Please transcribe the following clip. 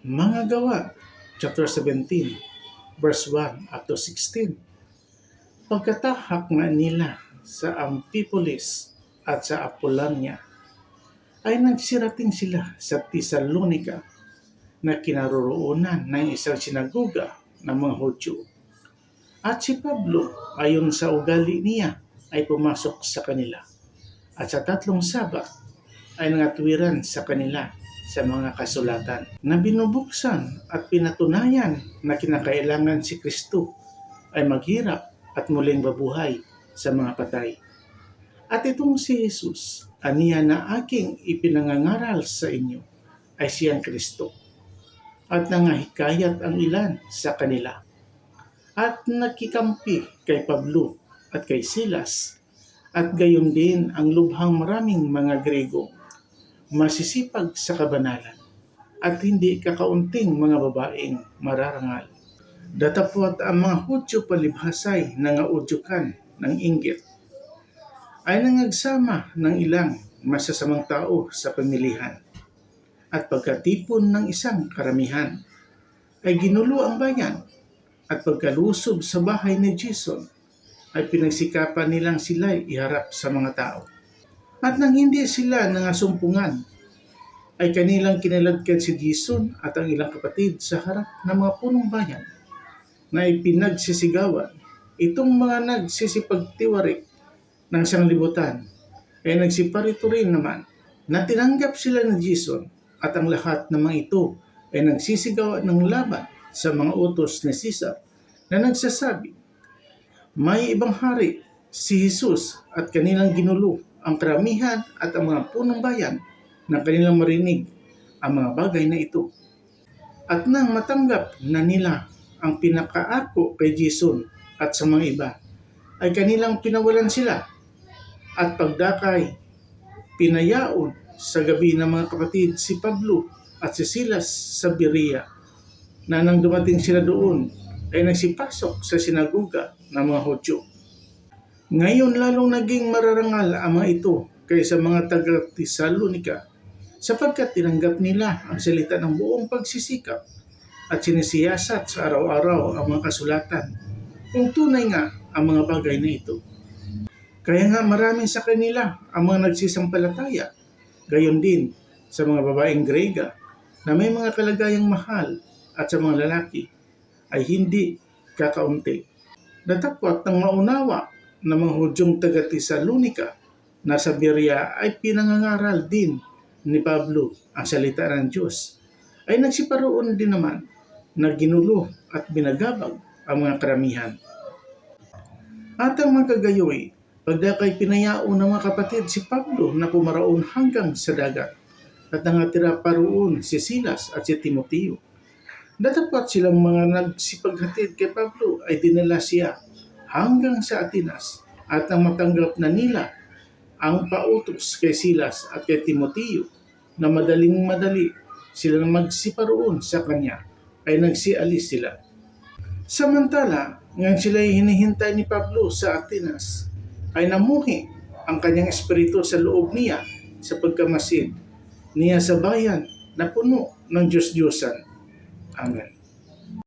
Mga Gawa, chapter 17, verse 1 up to 16. Pagkatahak nga nila sa Amphipolis at sa Apollonia, ay nagsirating sila sa Tesalonica na kinaroroonan ng isang sinagoga ng mga Hudyo. At si Pablo, ayon sa ugali niya, ay pumasok sa kanila. At sa 3 Sabat ay nangatwiran sa kanila sa mga kasulatan na binubuksan at pinatunayan na kinakailangan si Kristo ay maghirap at muling babuhay sa mga patay. At itong si Jesus, aniya na aking ipinangangaral sa inyo, ay siyang Kristo. At nangahikayat ang ilan sa kanila. At nakikampi kay Pablo at kay Silas, at gayon din ang lubhang maraming mga Grego, masisipag sa kabanalan, at hindi kakaunting mga babaeng mararangal. Datapwat ang mga Hudyo palibhasay nangaudyukan ng inggit, ay nangagsama ng ilang masasamang tao sa pamilihan. At pagkatipon ng isang karamihan, ay ginulo ang bayan, at pagkalusob sa bahay ni Jason, ay pinagsikapan nilang sila'y iharap sa mga tao. At nang hindi sila nangasumpungan, ay kanilang kinaladkad si Jason at ang ilang kapatid sa harap ng mga punong bayan, na ipinagsisigawan. Itong mga nagsisipagtiwarik ng sanglibutan ay nagsiparito rin naman na tinanggap sila ni Jason, at ang lahat ng mga ito ay nagsisigaw ng laban sa mga utos ni Caesar na nagsasabi, may ibang hari si Jesus, at kanilang ginulo ang karamihan at ang mga punong bayan na kanilang marinig ang mga bagay na ito. At nang matanggap na nila ang pinakaako kay Jason at sa mga iba, ay kanilang pinawalan sila, at pagdakay pinayaon sa gabi ng mga kapatid si Pablo at si Silas sa Berea, na nang dumating sila doon ay nagsipasok sa sinagoga ng mga Hudyo. Ngayon lalong naging mararangal ang mga ito kaysa mga taga-Tesalonica, sapagkat tinanggap nila ang salita ng buong pagsisikap at sinisiyasat sa araw-araw ang mga kasulatan kung tunay nga ang mga bagay na ito. Kaya nga marami sa kanila ang mga nagsisampalataya, gayon din sa mga babaeng Grega na may mga kalagayang mahal, at sa mga lalaki ay hindi kakaunti. Datapwat ng maunawa ng mga Hudyong taga-Tesalonica na sa Berea ay pinangangaral din ni Pablo ang salita ng Diyos, ay nagsiparoon din naman na ginulo at binagabag ang mga karamihan. At ang mga kagayoy, pagdakay pinayaon ng mga kapatid si Pablo na pumaraon hanggang sa dagat, at nangatira pa roon si Silas at si Timoteo. Datapwat silang mga nagsipaghatid kay Pablo ay dinala siya hanggang sa Atenas, at nang matanggap na nila ang pautos kay Silas at kay Timoteo na madaling-madali silang magsiparoon sa kanya, ay nagsialis sila. Samantala, ngayon sila ay hinihintay ni Pablo sa Atenas, ay namuhi ang kanyang espiritu sa loob niya sa pagkamasid niya sa bayan na puno ng Diyos-Diyosan. Amen.